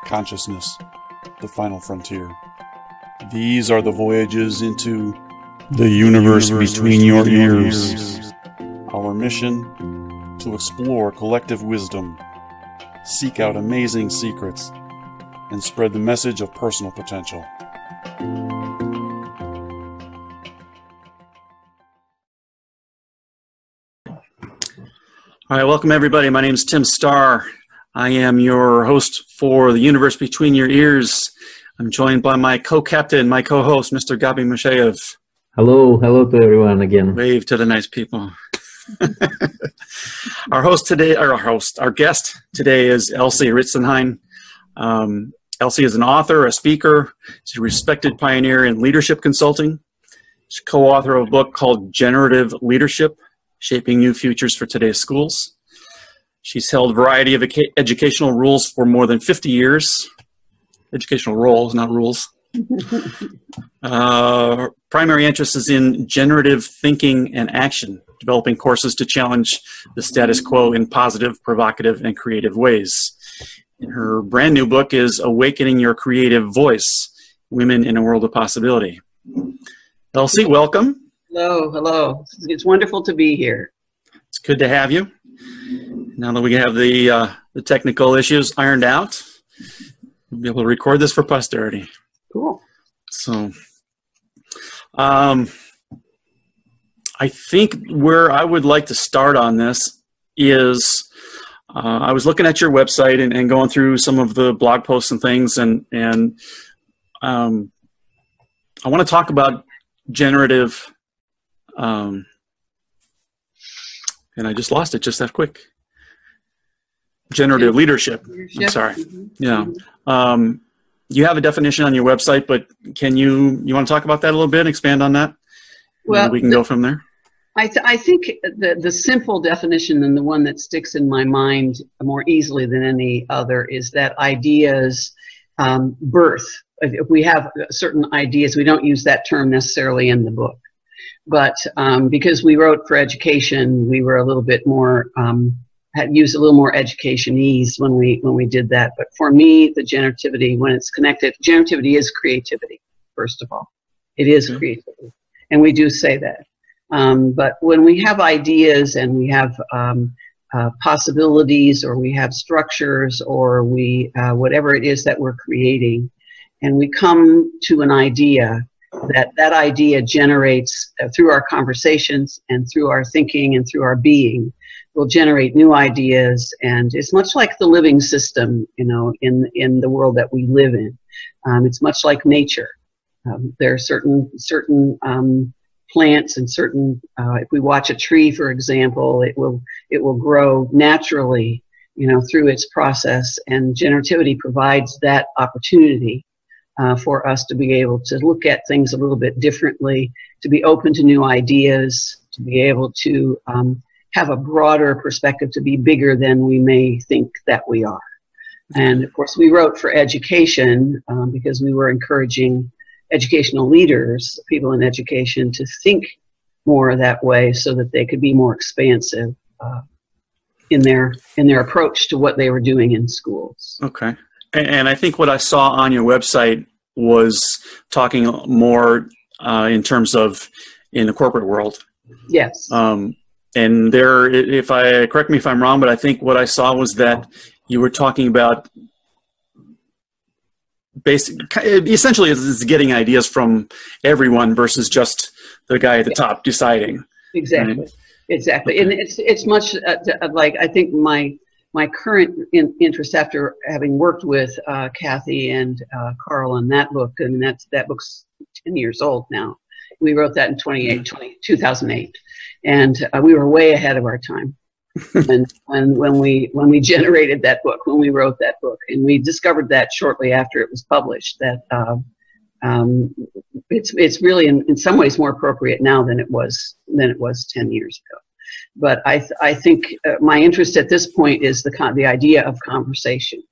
Consciousness, the final frontier. These are the voyages into the universe between your ears. Our mission, to explore collective wisdom, seek out amazing secrets, and spread the message of personal potential. All right, welcome everybody. My name is Tim Starr. I am your host for the Universe Between Your Ears. I'm joined by my co-captain, my co-host, Mr. Gabi Masheyev. Hello to everyone again. Wave to the nice people. Our guest today is Elsie Ritzenhein. Elsie is an author, a speaker. She's a respected pioneer in leadership consulting. She's co-author of a book called Generative Leadership, Shaping New Futures for Today's Schools. She's held a variety of educational roles for more than 50 years. Educational roles, not rules. Her primary interest is in generative thinking and action, developing courses to challenge the status quo in positive, provocative, and creative ways. And her brand new book is Awakening Your Creative Voice, Women in a World of Possibility. Elsie, welcome. Hello. It's wonderful to be here. It's good to have you. Now that we have the technical issues ironed out, we'll be able to record this for posterity. Cool. So, I think where I would like to start on this is, I was looking at your website and going through some of the blog posts and things, and I want to talk about generative, and I just lost it just that quick. Generative leadership. I'm sorry. Yeah. You have a definition on your website, but can you want to talk about that a little bit, expand on that? Well, we can go from there. I think the simple definition and the one that sticks in my mind more easily than any other is that ideas birth. If we have certain ideas, we don't use that term necessarily in the book. But because we wrote for education, we were a little bit more, had used a little more education-ese when we did that. But for me, the generativity, when it's connected, generativity is creativity, first of all. It is creativity. And we do say that. But when we have ideas and we have possibilities, or we have structures, or we whatever it is that we're creating, and we come to an idea, that idea generates through our conversations and through our thinking and through our being, will generate new ideas. And it's much like the living system, in the world that we live in. It's much like nature. There are certain plants and certain, if we watch a tree, for example, it will grow naturally, through its process, and generativity provides that opportunity for us to be able to look at things a little bit differently, to be open to new ideas, to be able to have a broader perspective, to be bigger than we may think that we are. And of course, we wrote for education because we were encouraging educational leaders, people in education, to think more that way so that they could be more expansive in their approach to what they were doing in schools. Okay. And I think what I saw on your website was talking more in terms of in the corporate world. Yes. And there, correct me if I'm wrong, but I think what I saw was that you were talking about essentially is getting ideas from everyone versus just the guy at the top deciding. Exactly. Right? Exactly. And it's much like, I think my current interest, after having worked with Kathy and Carl on that book, and that book's 10 years old now. We wrote that in 2008, and we were way ahead of our time. And when we generated that book, when we wrote that book, and we discovered that shortly after it was published, that it's really in some ways more appropriate now than it was 10 years ago. But I think my interest at this point is the idea of conversation.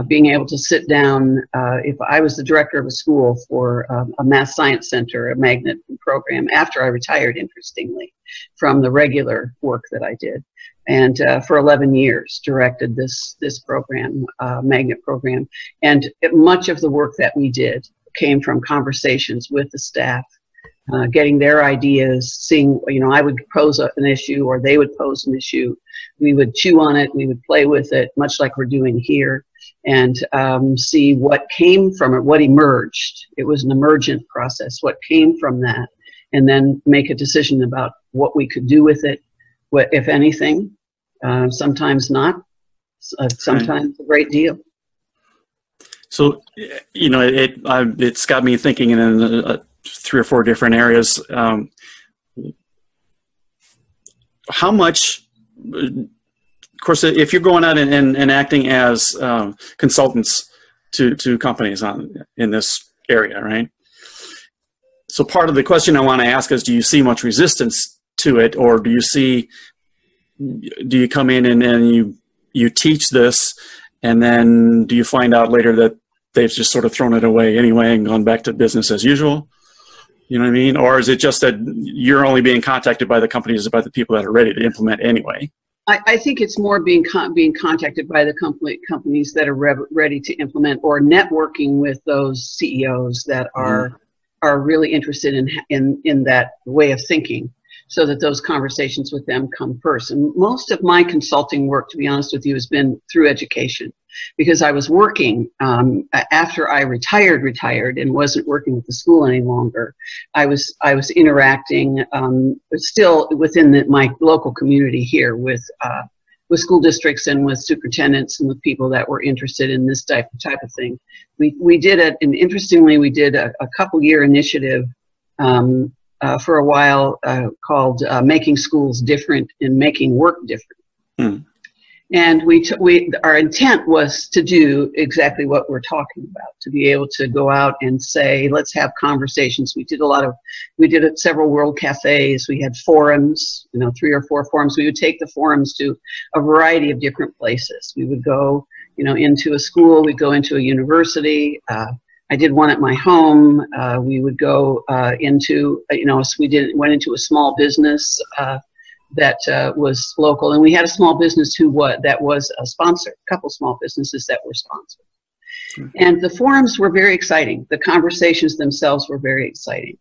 being able to sit down, if I was the director of a school for a math science center, a magnet program, after I retired, interestingly, from the regular work that I did. And for 11 years directed this program, magnet program. And much of the work that we did came from conversations with the staff, getting their ideas, seeing, I would pose an issue or they would pose an issue. We would chew on it, we would play with it, much like we're doing here, and see what came from it, what emerged. It was an emergent process, what came from that, and then make a decision about what we could do with it, what, if anything, sometimes not, sometimes a great deal. So, it's got me thinking in 3 or 4 different areas. How much, of course, if you're going out and acting as consultants to companies in this area, right? So part of the question I want to ask is, do you see much resistance to it, or do you come in and you teach this, and then do you find out later that they've just sort of thrown it away anyway and gone back to business as usual? You know what I mean? Or is it just that you're only being contacted by the companies, by the people that are ready to implement anyway? I think it's more being contacted by the companies that are ready to implement, or networking with those CEOs that are really interested in that way of thinking, so that those conversations with them come first. And most of my consulting work, to be honest with you, has been through education, because I was working after I retired and wasn't working with the school any longer. I was interacting still within my local community here with school districts and with superintendents and with people that were interested in this type of thing. We did it, and interestingly, we did a couple-year initiative for a while called Making Schools Different and Making Work Different. And our intent was to do exactly what we're talking about, to be able to go out and say, let's have conversations. We did several world cafes. We had forums, 3 or 4 forums. We would take the forums to a variety of different places. We would go, into a school. We'd go into a university. I did one at my home. We would go into, went into a small business that was local, and we had a small business that was a sponsor, a couple small businesses that were sponsored. And the forums were very exciting. The conversations themselves were very exciting.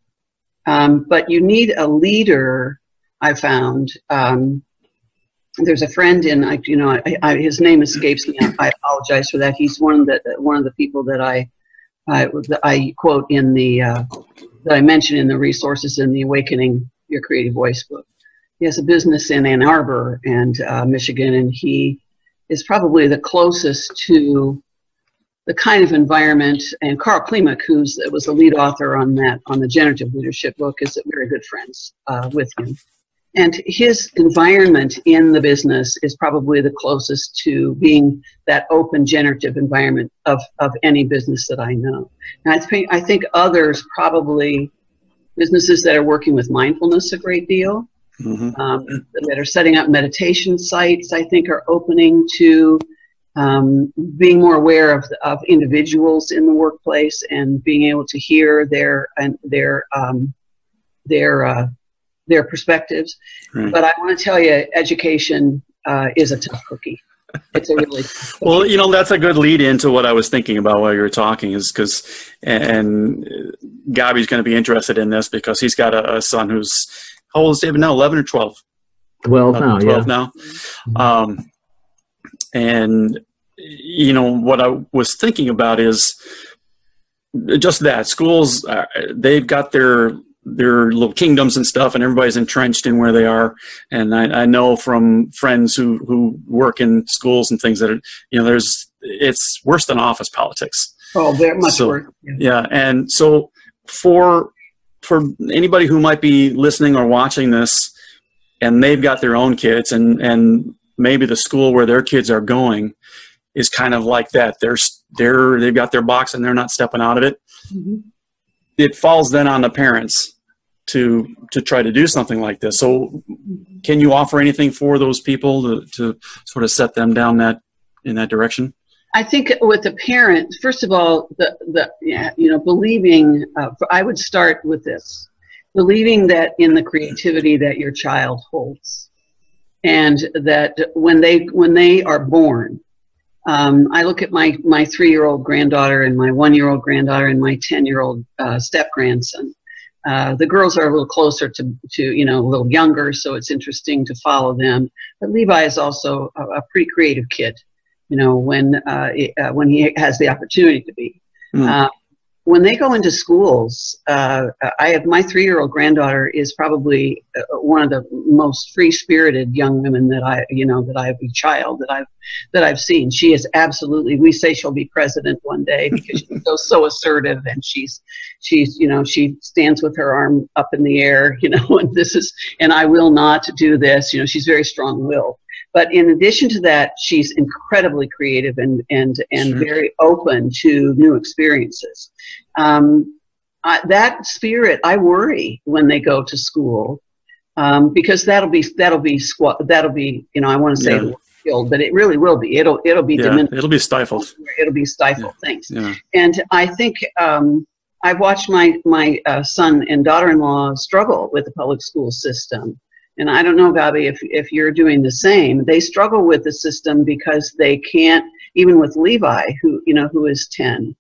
But you need a leader, I found. There's a friend his name escapes me. I apologize for that. He's one of the people that I quote in that I mention in the resources in the Awakening Your Creative Voice book. He has a business in Ann Arbor and Michigan, and he is probably the closest to the kind of environment. And Carl Klimek, who was the lead author on the Generative Leadership book, is very good friends with him. And his environment in the business is probably the closest to being that open generative environment of any business that I know. And I think others, probably businesses that are working with mindfulness a great deal, that are setting up meditation sites, I think, are opening to being more aware of individuals in the workplace and being able to hear their perspectives. Right. But I want to tell you, education is a tough cookie. It's a really tough cookie. Well, that's a good lead into what I was thinking about while you were talking, is because, and Gabi's going to be interested in this because he's got a son who's, how old is David now, 11 or 12? 12 now, 12 now. And, what I was thinking about is just that. Schools, they've got their little kingdoms and stuff, and everybody's entrenched in where they are. And I know from friends who work in schools and things that are, it's worse than office politics. Oh, very much worse. Yeah. And so for anybody who might be listening or watching this, and they've got their own kids, and maybe the school where their kids are going is kind of like that. They've got their box and they're not stepping out of it. Mm-hmm. It falls then on the parents to try to do something like this. So can you offer anything for those people to sort of set them down in that direction? I think with the parent, first of all, believing, I would start with this, believing that in the creativity that your child holds, and that when they are born, I look at my 3-year-old granddaughter and my 1-year-old granddaughter and my 10-year-old step-grandson. The girls are a little closer to a little younger, so it's interesting to follow them. But Levi is also a pretty creative kid, when he has the opportunity to be. When they go into schools, my 3-year-old granddaughter is probably one of the most free-spirited young women that I've seen. She is absolutely. We say she'll be president one day because she's so assertive, and she stands with her arm up in the air, and I will not do this. She's very strong-willed. But in addition to that, she's incredibly creative and sure. Very open to new experiences. That spirit, I worry when they go to school, because that'll be I want to say the word killed, but it really will be. It'll be diminished. It'll be stifled. It'll be stifled. Yeah. Thanks. Yeah. And I think I've watched my son and daughter-in-law struggle with the public school system. And I don't know, Gabi, if you're doing the same. They struggle with the system because they can't, even with Levi, who is 10.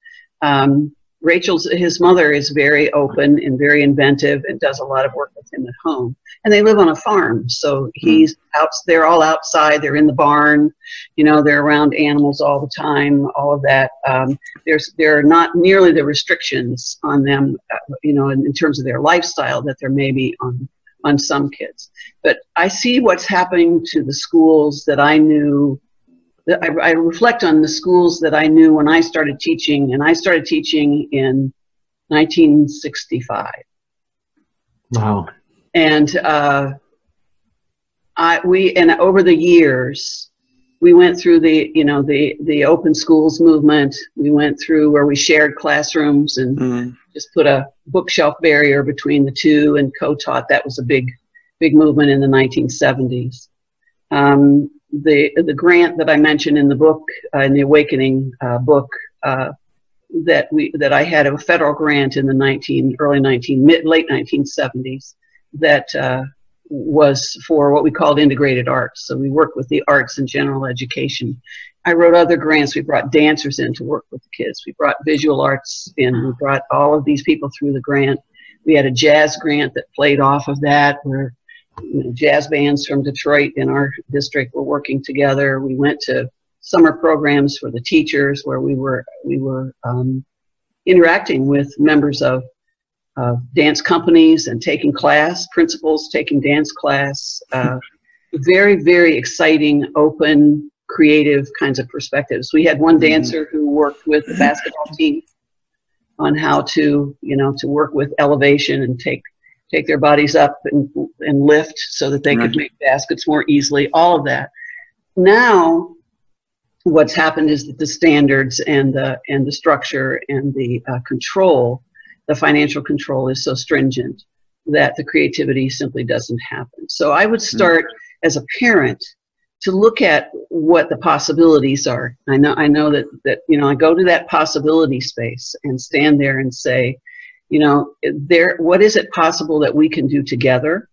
His mother is very open and very inventive and does a lot of work with him at home. And they live on a farm, so they're all outside, they're in the barn, they're around animals all the time, all of that. There are not nearly the restrictions on them, in terms of their lifestyle that there may be on some kids. But I see what's happening to the schools that I knew. I reflect on the schools that I knew when I started teaching, and I started teaching in 1965. Wow. And over the years, we went through the open schools movement. We went through where we shared classrooms and just put a bookshelf barrier between the two and co-taught. That was a big movement in the 1970s. The grant that I mentioned in the book, in the Awakening book, that I had a federal grant in the late 1970s that was for what we called integrated arts. So we worked with the arts and general education. I wrote other grants. We brought dancers in to work with the kids. We brought visual arts in. We brought all of these people through the grant. We had a jazz grant that played off of that, where jazz bands from Detroit in our district were working together. We went to summer programs for the teachers where we were interacting with members of dance companies and taking class, principals taking dance class. Very, very exciting, open, creative kinds of perspectives. We had one dancer who worked with the basketball team on how to work with elevation and take their bodies up and lift so that they could make baskets more easily, all of that. Now, what's happened is that the standards and the structure and the control, the financial control, is so stringent that the creativity simply doesn't happen. So I would start as a parent to look at what the possibilities are. I know that I go to that possibility space and stand there and say, what is it possible that we can do together?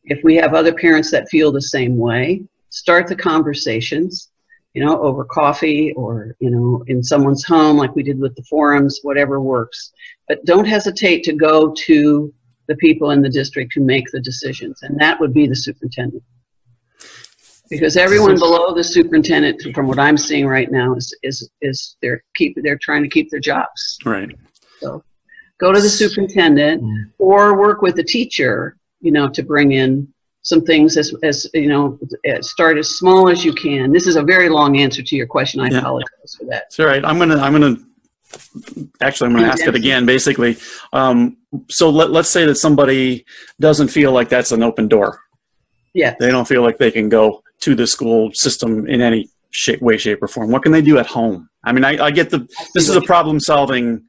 If we have other parents that feel the same way, start the conversations, over coffee or, in someone's home like we did with the forums, whatever works. But don't hesitate to go to the people in the district who make the decisions, and that would be the superintendent. Because everyone below the superintendent, from what I'm seeing right now, is they're trying to keep their jobs. Right. So go to the superintendent or work with the teacher, to bring in some things as start as small as you can. This is a very long answer to your question. I apologize for that. It's all right. I'm gonna ask it again, basically. So let's say that somebody doesn't feel like that's an open door. Yeah. They don't feel like they can go to the school system in any way, shape, or form. What can they do at home? I mean, I get this is a problem-solving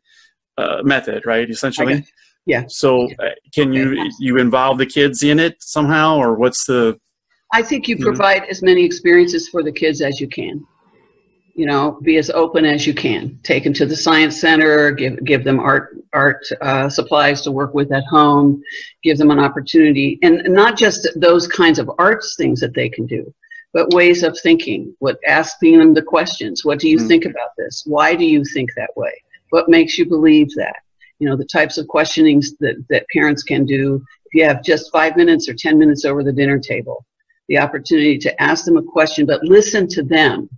method, right? Essentially. Yeah. So can you involve the kids in it somehow, or what's the? I think you provide as many experiences for the kids as you can. You know, be as open as you can. Take them to the science center, give them art supplies to work with at home, give them an opportunity, and not just those kinds of arts things that they can do, but ways of thinking, asking them the questions. What do you think about this? Why do you think that way? What makes you believe that? You know, the types of questionings that parents can do. If you have just 5 minutes or 10 minutes over the dinner table, the opportunity to ask them a question, but listen to them.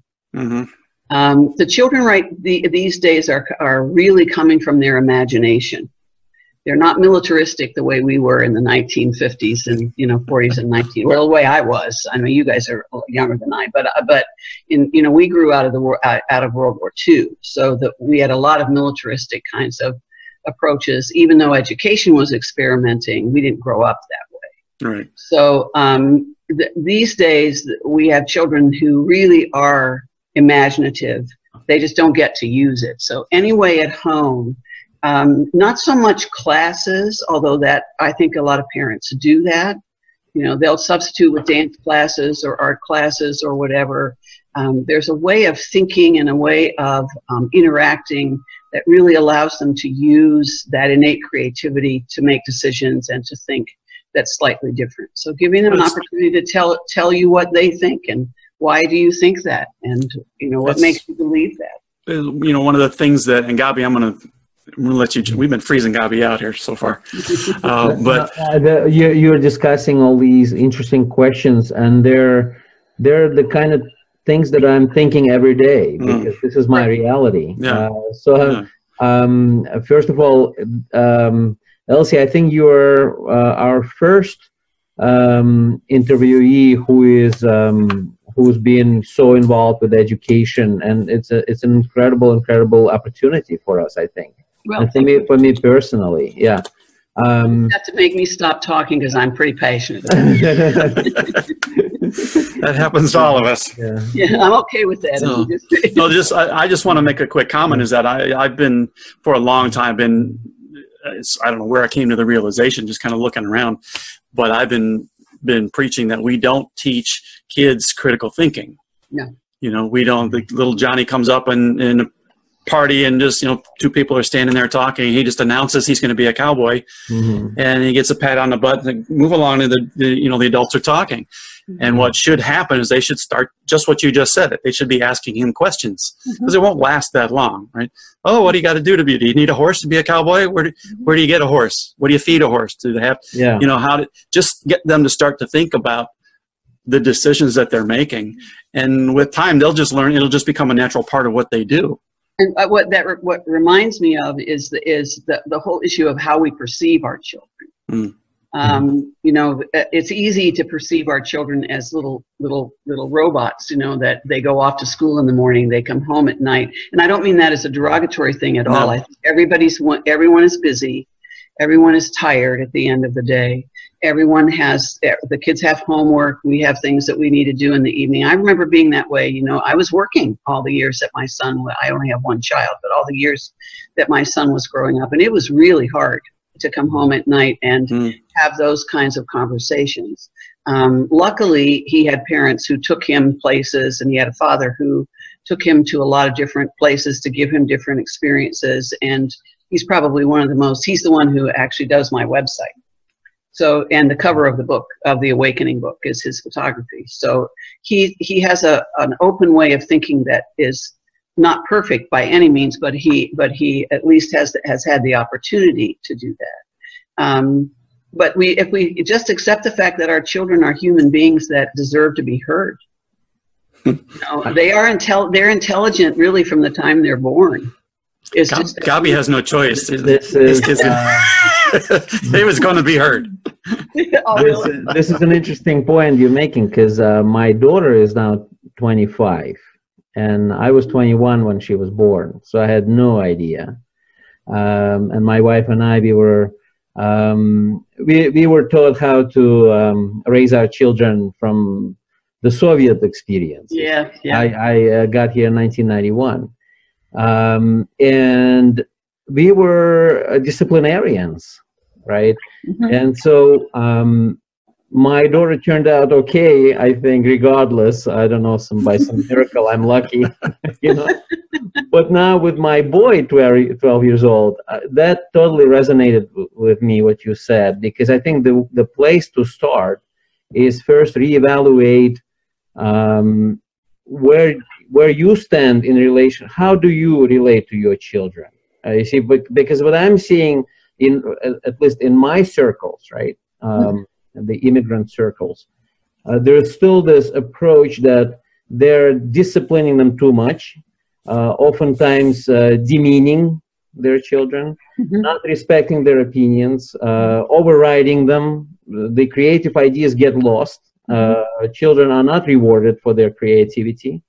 The children these days are really coming from their imagination. They're not militaristic the way we were in the 1950s and 40s and 19. Well, the way I was. I mean, you guys are younger than I, but we grew out of World War II, so that we had a lot of militaristic kinds of approaches. Even though education was experimenting, we didn't grow up that way. Right. So these days we have children who really are imaginative. They just don't get to use it. So anyway, at home. Not so much classes, although that I think a lot of parents do that. You know, they'll substitute with dance classes or art classes or whatever. There's a way of thinking and a way of interacting that really allows them to use that innate creativity to make decisions and to think that's slightly different. So giving them an opportunity to tell you what they think and why do you think that, and what makes you believe that. One of the things that, and Gabi, I'm going to let you. We've been freezing Gabi out here so far, but you're discussing all these interesting questions, and they're the kind of things that I'm thinking every day because this is my reality. Yeah. First of all, Elsie, I think you're our first interviewee who's been so involved with education, and it's an incredible opportunity for us, I think. Well, and for me personally, yeah. You have to make me stop talking because I'm pretty passionate. That happens to all of us. Yeah, I'm okay with that. So, I just want to make a quick comment. Is that I've been for a long time I don't know where I came to the realization, just kind of looking around, but I've been preaching that we don't teach kids critical thinking. No. We don't. The little Johnny comes up in a party and just two people are standing there talking. He just announces he's going to be a cowboy, and he gets a pat on the butt and move along. And the adults are talking, and what should happen is they should start just what you just said. They should be asking him questions because it won't last that long, right? Oh, what do you got to do to be? Do you need a horse to be a cowboy? Where do you get a horse? What do you feed a horse? Do they have? Yeah. How to just get them to start to think about the decisions that they're making, and with time they'll just learn. It'll just become a natural part of what they do. And what reminds me of is the whole issue of how we perceive our children. It's easy to perceive our children as little robots. That they go off to school in the morning, they come home at night, and I don't mean that as a derogatory thing at all. I think everyone is busy, everyone is tired at the end of the day. The kids have homework. We have things that we need to do in the evening. I remember being that way. I was working all the years that my son, I only have one child, but all the years that my son was growing up. And it was really hard to come home at night and have those kinds of conversations. Luckily, he had parents who took him places, and he had a father who took him to a lot of different places to give him different experiences. And he's probably he's the one who actually does my website. So, and the cover of the book, of the Awakening book, is his photography. So he has an open way of thinking that is not perfect by any means, but he at least has had the opportunity to do that. But if we just accept the fact that our children are human beings that deserve to be heard, they're intelligent really from the time they're born. Gabi has no choice. They was going to be heard. This is an interesting point you're making, because my daughter is now 25, and I was 21 when she was born, so I had no idea. And my wife and I, we were taught how to raise our children from the Soviet experience. Yeah. I got here in 1991. And we were disciplinarians, right? And so my daughter turned out okay, I think, regardless. I don't know, by some miracle, I'm lucky, you know. But now with my boy, 12 years old, that totally resonated with me, what you said, because I think the place to start is first reevaluate where you stand in relation. How do you relate to your children? You see, because what I'm seeing, at least in my circles, right, the immigrant circles, there's still this approach that they're disciplining them too much, oftentimes demeaning their children, not respecting their opinions, overriding them. The creative ideas get lost. Children are not rewarded for their creativity.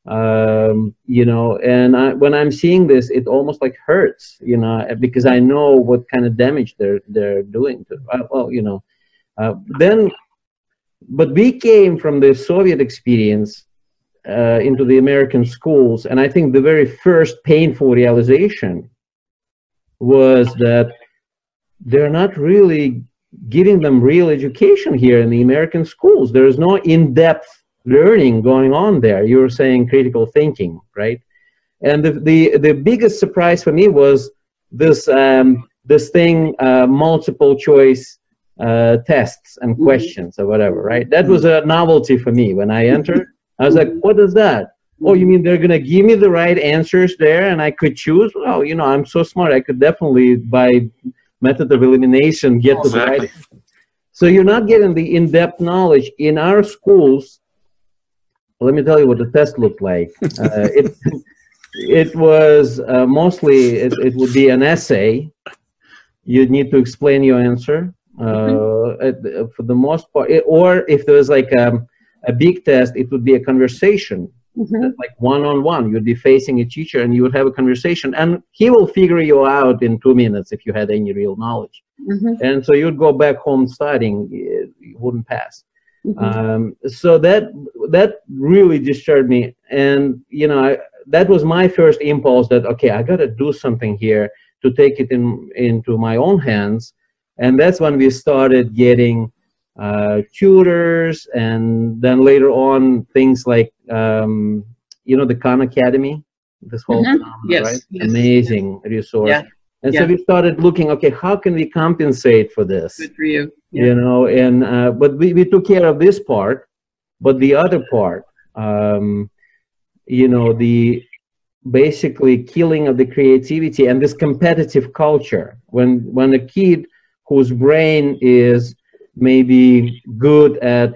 You know, and when I'm seeing this, it almost like hurts, you know, because I know what kind of damage they're doing to, well, you know, but we came from the Soviet experience into the American schools, and I think the very first painful realization was that they're not really giving them real education here in the American schools. There is no in-depth learning going on there. You were saying critical thinking, right? And the biggest surprise for me was this this thing, multiple choice tests and questions or whatever, right? That was a novelty for me when I entered. I was like, what is that? Oh, you mean they're going to give me the right answers there and I could choose? Well, you know, I'm so smart. I could definitely, by method of elimination, get to the right. So you're not getting the in-depth knowledge. In our schools, let me tell you what the test looked like. It was mostly, it would be an essay. You'd need to explain your answer for the most part. Or if there was like a big test, it would be a conversation, like one-on-one. You'd be facing a teacher and you would have a conversation, and he will figure you out in 2 minutes if you had any real knowledge. And so you'd go back home studying, you wouldn't pass. So that really disturbed me, and you know, that was my first impulse that, okay, I got to do something here to take it into my own hands. And that's when we started getting tutors, and then later on things like you know, the Khan Academy, this whole phenomenon, right? Amazing resource. And so we started looking, okay, how can we compensate for this? Good for you. You know, and but we took care of this part, but the other part, you know, the basically killing of the creativity and this competitive culture. When a kid whose brain is maybe good at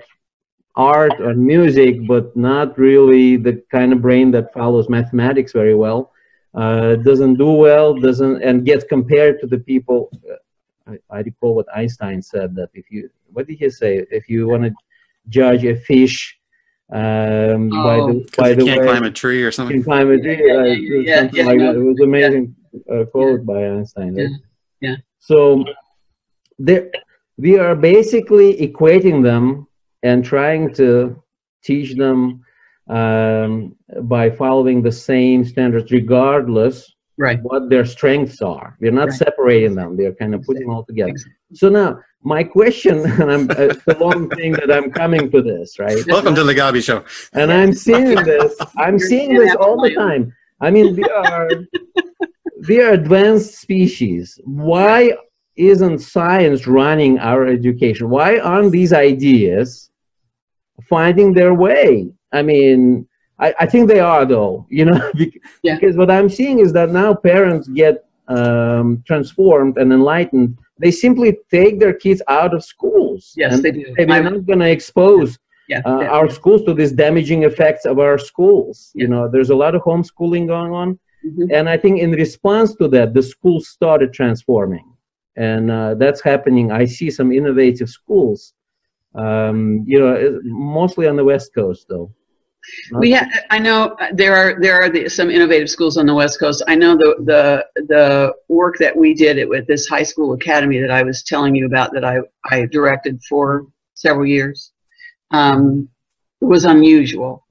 art or music, but not really the kind of brain that follows mathematics very well, doesn't do well, and gets compared to the people. I recall what Einstein said, that if you, what did he say? If you want to judge a fish by the can't climb a tree or something. Can climb a tree, something like that. It was amazing quote by Einstein. Right? So we are basically equating them and trying to teach them by following the same standards, regardless what their strengths are. We're not separating them. They're kind of putting them all together. So now, my question, and it's a long thing that I'm coming to this, right? Welcome to the Gabi Show. And I'm seeing this. I'm seeing this all the time. I mean, we are advanced species. Why isn't science running our education? Why aren't these ideas finding their way? I mean, I think they are, though, you know, because what I'm seeing is that now parents get transformed and enlightened. They simply take their kids out of schools. Yes, they do. We're not going to expose our schools to these damaging effects of our schools. You know, there's a lot of homeschooling going on. And I think in response to that, the schools started transforming. And that's happening. I see some innovative schools, you know, mostly on the West Coast, though. I know there are some innovative schools on the West Coast. I know the work that we did with this high school academy that I was telling you about, that I directed for several years, was unusual.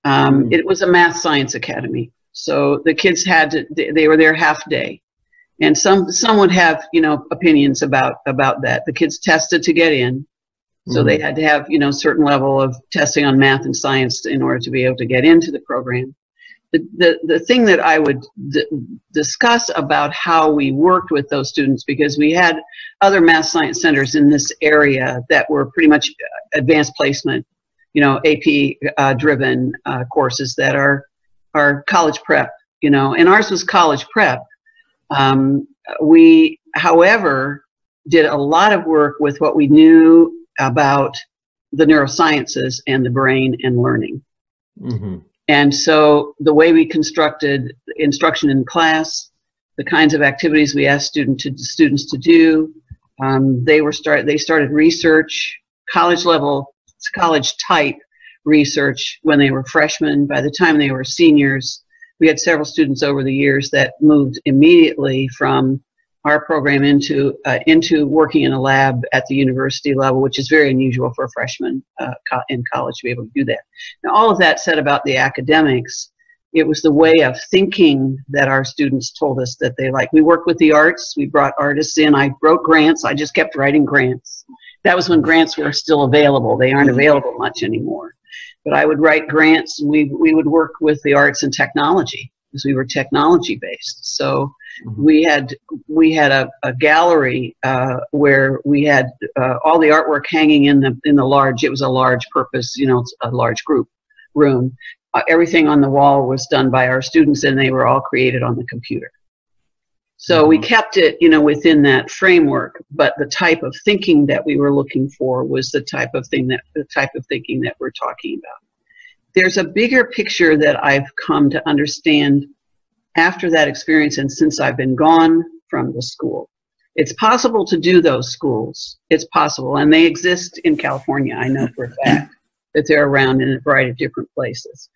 It was a math science academy, so the kids they were there half day, and some would have, you know, opinions about that. The kids tested to get in. So they had to have, you know, certain level of testing on math and science in order to be able to get into the program. The thing that I would discuss about how we worked with those students, because we had other math science centers in this area that were pretty much advanced placement, you know, AP driven courses that are college prep, you know, and ours was college prep. We, however, did a lot of work with what we knew about the neurosciences and the brain and learning. And so the way we constructed instruction in class, the kinds of activities we asked students to do, they started research, college type research when they were freshmen. By the time they were seniors, we had several students over the years that moved immediately from our program into working in a lab at the university level, which is very unusual for a freshman in college to be able to do that. Now, all of that said about the academics, it was the way of thinking that our students told us that they liked. We worked with the arts. We brought artists in. I wrote grants. I just kept writing grants. That was when grants were still available. They aren't available much anymore. But I would write grants, and we would work with the arts and technology, because we were technology based. So we had a gallery where we had all the artwork hanging in the large. It was a large purpose, you know, a large group room. Everything on the wall was done by our students, and they were all created on the computer. So we kept it, you know, within that framework. But the type of thinking that we were looking for was the type of thinking that we're talking about. There's a bigger picture that I've come to understand after that experience and since I've been gone from the school. It's possible to do those schools. It's possible, and they exist in California. I know for a fact that they're around in a variety of different places.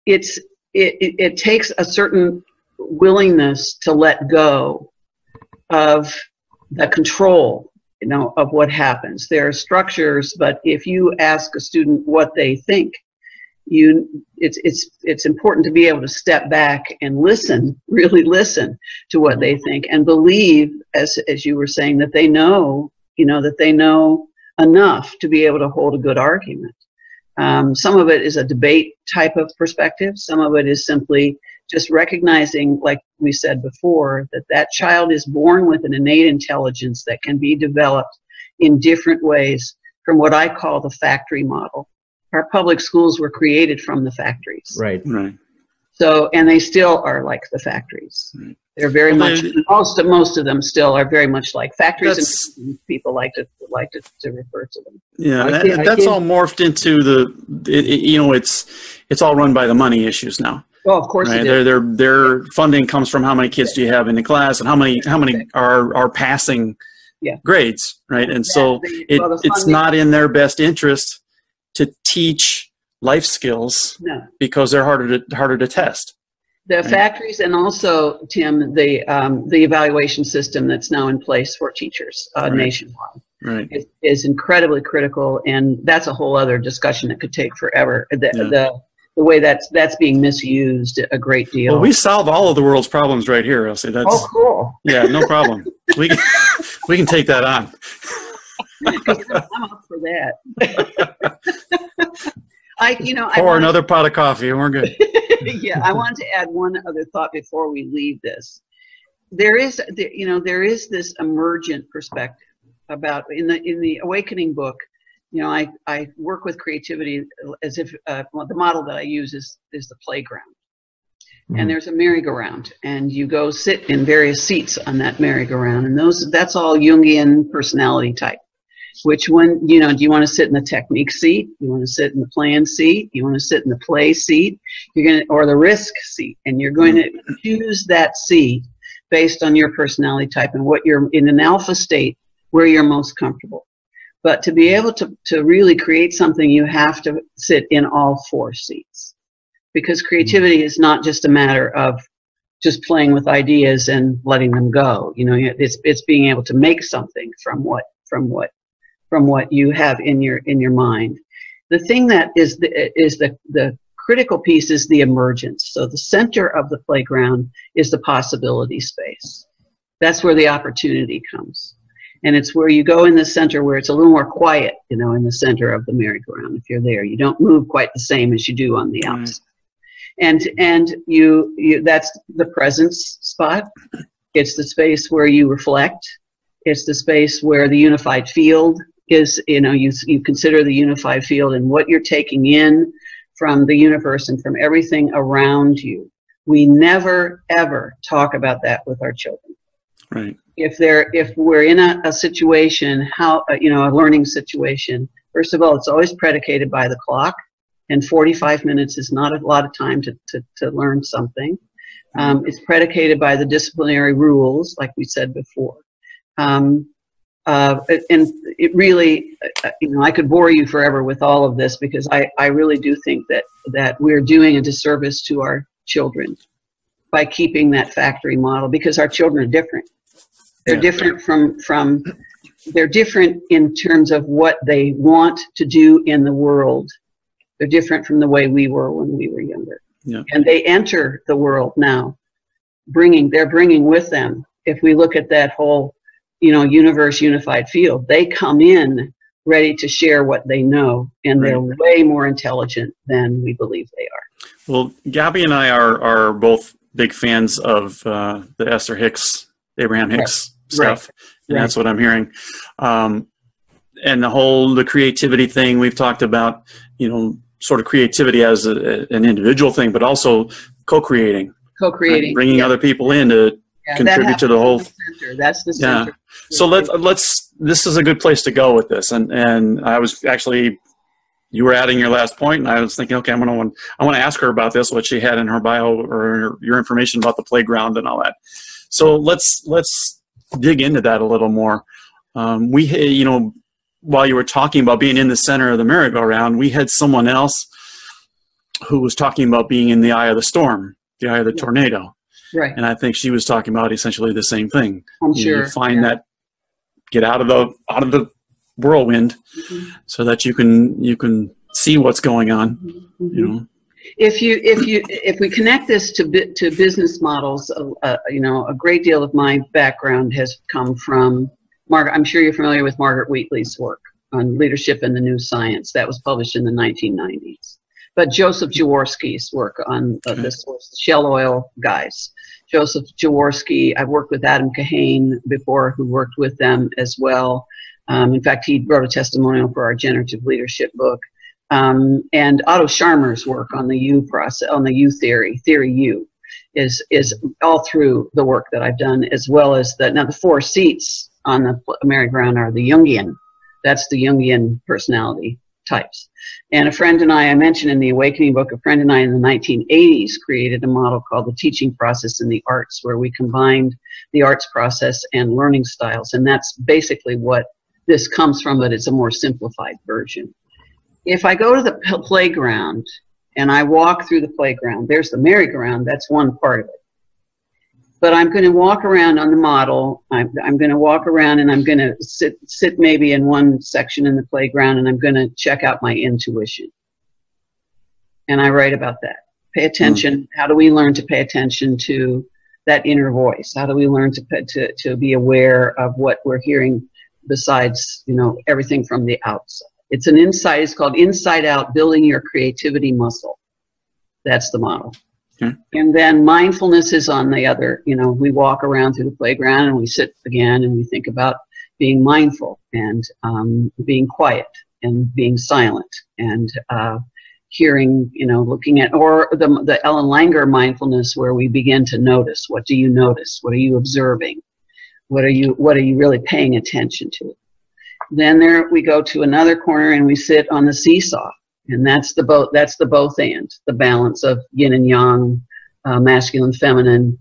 It takes a certain willingness to let go of the control, you know, of what happens. There are structures, but if you ask a student what they think, it's important to be able to step back and listen, really listen to what they think, and believe, as you were saying, that they know, you know, that they know enough to be able to hold a good argument. Some of it is a debate type of perspective. Some of it is simply just recognizing, like we said before, that child is born with an innate intelligence that can be developed in different ways from what I call the factory model. Our public schools were created from the factories. Right. So, and they still are like the factories. They're very much, most of them still are very much like factories, and people like to refer to them. Yeah, that's all morphed into you know, it's all run by the money issues now. Well, of course, right? Their funding comes from how many kids do you have in the class, and how many are passing grades, right? And so it's not in their best interest to teach life skills because they're harder to test. The factories, and also, Tim, the evaluation system that's now in place for teachers nationwide is incredibly critical, and that's a whole other discussion that could take forever. The way that's being misused a great deal. Well, we solve all of the world's problems right here, Elsie. That's cool. Yeah, no problem. we can take that on. I'm up for that. Pour another pot of coffee and we're good. Yeah, I want to add one other thought before we leave this. There is this emergent perspective about in the Awakening book. You know, I work with creativity as if the model that I use is the playground. And there's a merry-go-round, and you go sit in various seats on that merry-go-round, and that's all Jungian personality type. Which one, you know, do you want to sit in the technique seat? You want to sit in the plan seat? You want to sit in the play seat? Or the risk seat, and you're going to choose that seat based on your personality type and what you're in an alpha state where you're most comfortable. But to be able to really create something, you have to sit in all four seats, because creativity is not just a matter of just playing with ideas and letting them go. You know, it's being able to make something from what you have in your mind. The thing that is the critical piece is the emergence. So the center of the playground is the possibility space. That's where the opportunity comes. And it's where you go in the center where it's a little more quiet, you know, in the center of the merry-go-round. If you're there, you don't move quite the same as you do on the outside. And you that's the presence spot. It's the space where you reflect. It's the space where the unified field is, you know, you consider the unified field and what you're taking in from the universe and from everything around you. We never, ever talk about that with our children. Right. If we're in a situation, you know, a learning situation, first of all, it's always predicated by the clock, and 45 minutes is not a lot of time to learn something. It's predicated by the disciplinary rules, like we said before. And it really, you know, I could bore you forever with all of this, because I really do think that we're doing a disservice to our children by keeping that factory model, because our children are different. They're different they're different in terms of what they want to do in the world. They're different from the way we were when we were younger. Yeah. And they enter the world now, they're bringing with them, if we look at that whole, you know, universe unified field, they come in ready to share what they know, and they're way more intelligent than we believe they are. Well, Gabby and I are both big fans of the Esther Hicks, Abraham Hicks stuff. And that's what I'm hearing. And the creativity thing we've talked about, you know, sort of creativity as an individual thing, but also co-creating, right? Bringing other people in to contribute to the whole. That's the center. So let's. This is a good place to go with this. And I was actually, you were adding your last point, and I was thinking, okay, I want to ask her about this, what she had in her bio or your information about the playground and all that. So let's dig into that a little more. You know, while you were talking about being in the center of the merry-go-round, we had someone else who was talking about being in the eye of the storm, the eye of the tornado. Right. And I think she was talking about essentially the same thing. I'm sure. You find that, get out of the whirlwind, so that you can see what's going on. You know. If we connect this to business models, you know, a great deal of my background has come from Margaret. I'm sure you're familiar with Margaret Wheatley's work on leadership in the new science that was published in the 1990s. But Joseph Jaworski's work on this Shell Oil guys. Joseph Jaworski, I've worked with Adam Kahane before, who worked with them as well. In fact, he wrote a testimonial for our generative leadership book. And Otto Scharmer's work on the U process, on the U theory U, is all through the work that I've done, as well as the 4 seats on the merry-go-round are the Jungian. That's the Jungian personality types. And a friend and I mentioned in the Awakening book, a friend and I in the 1980s created a model called the teaching process in the arts, where we combined the arts process and learning styles. And that's basically what this comes from, but it's a more simplified version. If I go to the playground and I walk through the playground, there's the merry-go-round, that's one part of it. But I'm going to walk around on the model. I'm going to walk around, and I'm going to sit maybe in one section in the playground, and I'm going to check out my intuition. And I write about that. Pay attention. How do we learn to pay attention to that inner voice? How do we learn to be aware of what we're hearing besides, you know, everything from the outside? It's called Inside Out, Building Your Creativity Muscle. That's the model. And then mindfulness is on the other. You know, we walk around through the playground and we sit again and we think about being mindful and being quiet and being silent and hearing, you know, looking at, or the Ellen Langer mindfulness, where we begin to notice. What do you notice? What are you observing? What are you really paying attention to? Then we go to another corner and we sit on the seesaw. And that's the both and, the balance of yin and yang, masculine, feminine,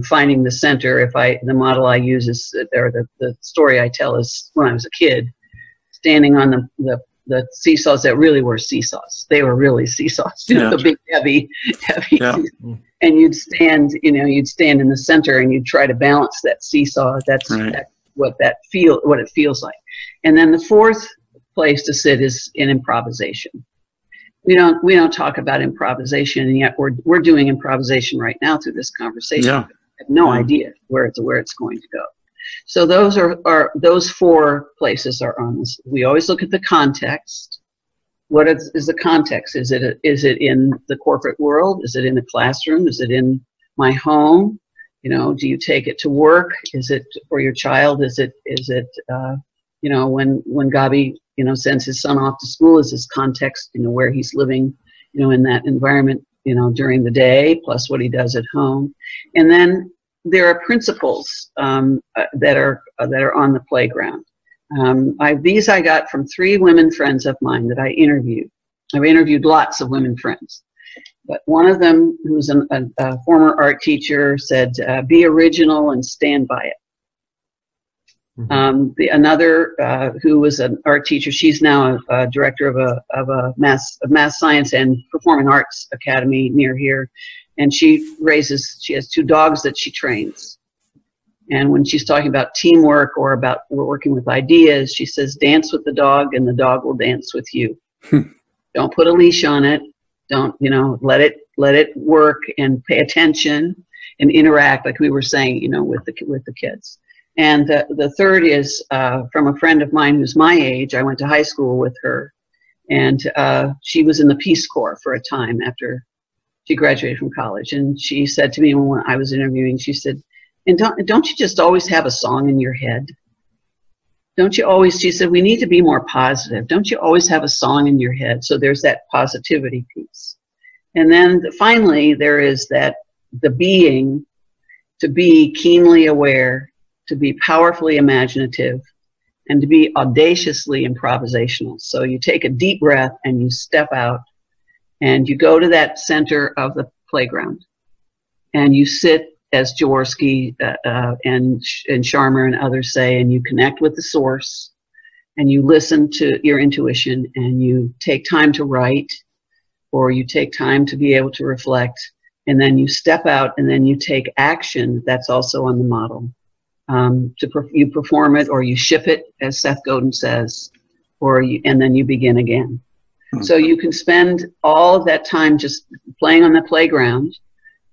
finding the center. The model I use is, or the story I tell is when I was a kid, standing on the seesaws that really were seesaws. They were really seesaws, the big, heavy. Yeah. And you'd stand in the center and you'd try to balance that seesaw. That's what it feels like. And then the fourth place to sit is in improvisation. We don't talk about improvisation, and yet we're doing improvisation right now through this conversation. Yeah. I have no idea where it's going to go. So those are those 4 places are on this. We always look at the context. What is the context? Is it in the corporate world? Is it in the classroom? Is it in my home? You know, do you take it to work? Is it for your child? Is it you know, when Gabi, you know, sends his son off to school, is his context, you know, where he's living, you know, in that environment, you know, during the day, plus what he does at home. And then there are principles that are on the playground. These I got from 3 women friends of mine that I interviewed. I've interviewed lots of women friends. But one of them, who was a former art teacher, said, be original and stand by it. Another who was an art teacher, she's now a director of a math science and performing arts academy near here, and she has 2 dogs that she trains. And when she's talking about teamwork or about working with ideas, she says, dance with the dog and the dog will dance with you. Don't put a leash on it. Don't, you know, let it work and pay attention and interact, like we were saying, you know, with the kids. And the third is from a friend of mine who's my age. I went to high school with her, and she was in the Peace Corps for a time after she graduated from college. And she said to me when I was interviewing, she said, and don't you just always have a song in your head? Don't you always, she said, we need to be more positive. Don't you always have a song in your head? So there's that positivity piece. And then finally, there is that the being, to be keenly aware, to be powerfully imaginative, and to be audaciously improvisational. So you take a deep breath and you step out and you go to that center of the playground and you sit, as Jaworski and Sharma and others say, and you connect with the source and you listen to your intuition and you take time to write, or you take time to be able to reflect, and then you step out and then you take action. That's also on the model. You perform it, or you ship it, as Seth Godin says, and then you begin again. So you can spend all of that time just playing on the playground,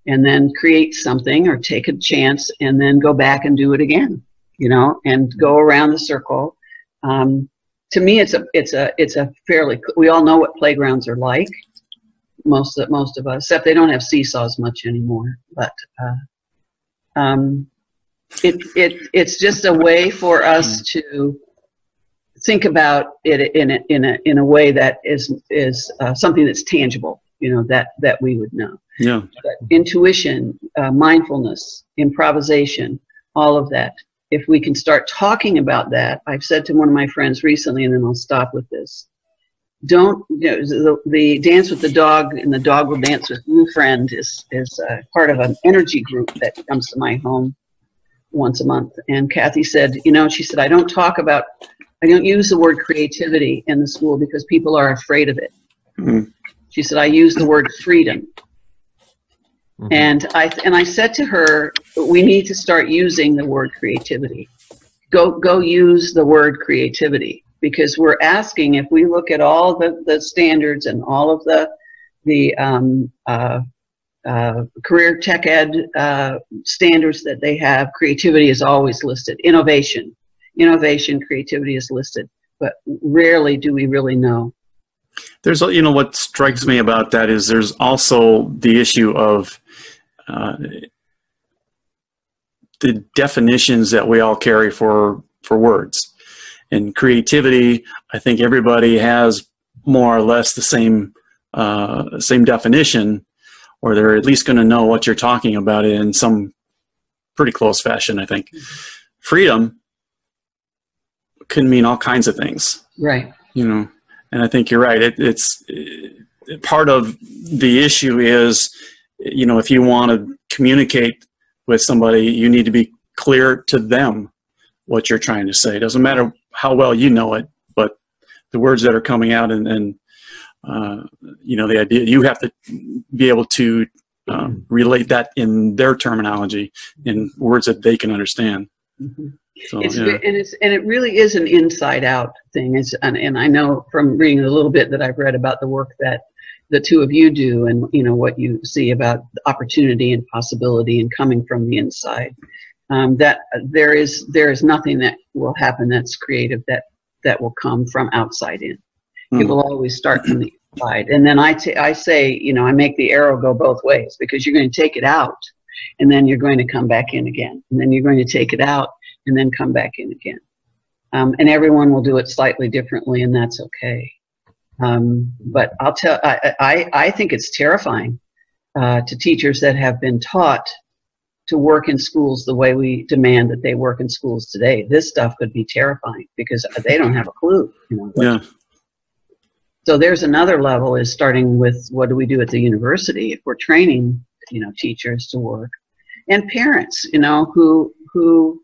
and then create something or take a chance and then go back and do it again, you know, and go around the circle. To me, it's a fairly, we all know what playgrounds are like, most of us, except they don't have seesaws much anymore. But it's just a way for us to think about it in a way that is something that's tangible, you know, that we would know. Yeah. But intuition, mindfulness, improvisation, all of that. If we can start talking about that, I've said to one of my friends recently, and then I'll stop with this. Don't, you know, the dance with the dog and the dog will dance with you friend is part of an energy group that comes to my home once a month. And Kathy said, you know, she said, I don't use the word creativity in the school because people are afraid of it. Mm-hmm. She said, I use the word freedom. Mm-hmm. And I said to her, we need to start using the word creativity. Go use the word creativity, because we're asking, if we look at all the standards and all of the career tech ed standards that they have, creativity is always listed. Innovation, creativity is listed, but rarely do we really know. There's, you know, what strikes me about that is there's also the issue of the definitions that we all carry for words. And creativity, I think everybody has more or less the same definition, or they're at least going to know what you're talking about in some pretty close fashion, I think. Freedom can mean all kinds of things. Right. You know, and I think you're right. It's part of the issue is, you know, if you want to communicate with somebody, you need to be clear to them what you're trying to say. It doesn't matter how well you know it, but the words that are coming out and you know, the idea, you have to be able to relate that in their terminology, in words that they can understand. Mm-hmm. So, yeah. And it really is an inside out thing. And I know from reading a little bit that I've read about the work that the two of you do, and you know what you see about opportunity and possibility and coming from the inside. That there is nothing that will happen that's creative that will come from outside in. It will always start from the inside. And then I say, I make the arrow go both ways, because you're going to take it out and then you're going to come back in again. And then you're going to take it out and then come back in again. And everyone will do it slightly differently, and that's okay. But I think it's terrifying to teachers that have been taught to work in schools the way we demand that they work in schools today. This stuff could be terrifying because they don't have a clue. Yeah. So there's another level, is starting with, what do we do at the university if we're training, teachers to work, and parents, who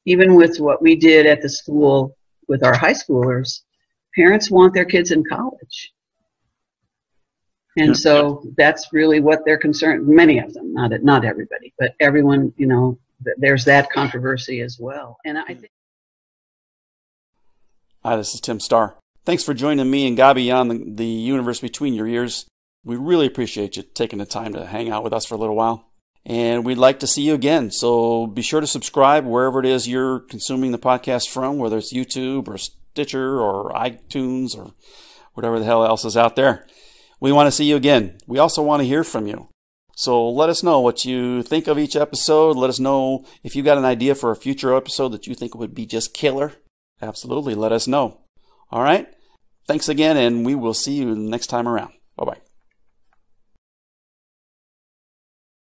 even with what we did at the school with our high schoolers, parents want their kids in college. And so that's really what they're concerned, many of them, not everybody, but everyone, there's that controversy as well. And I think. Hi, this is Tim Starr. Thanks for joining me and Gabi on the universe between your ears. We really appreciate you taking the time to hang out with us for a little while. And we'd like to see you again. So be sure to subscribe wherever it is you're consuming the podcast from, whether it's YouTube or Stitcher or iTunes or whatever the hell else is out there. We want to see you again. We also want to hear from you. So let us know what you think of each episode. Let us know if you got an idea for a future episode that you think would be just killer. Absolutely, let us know. All right? Thanks again, and we will see you next time around.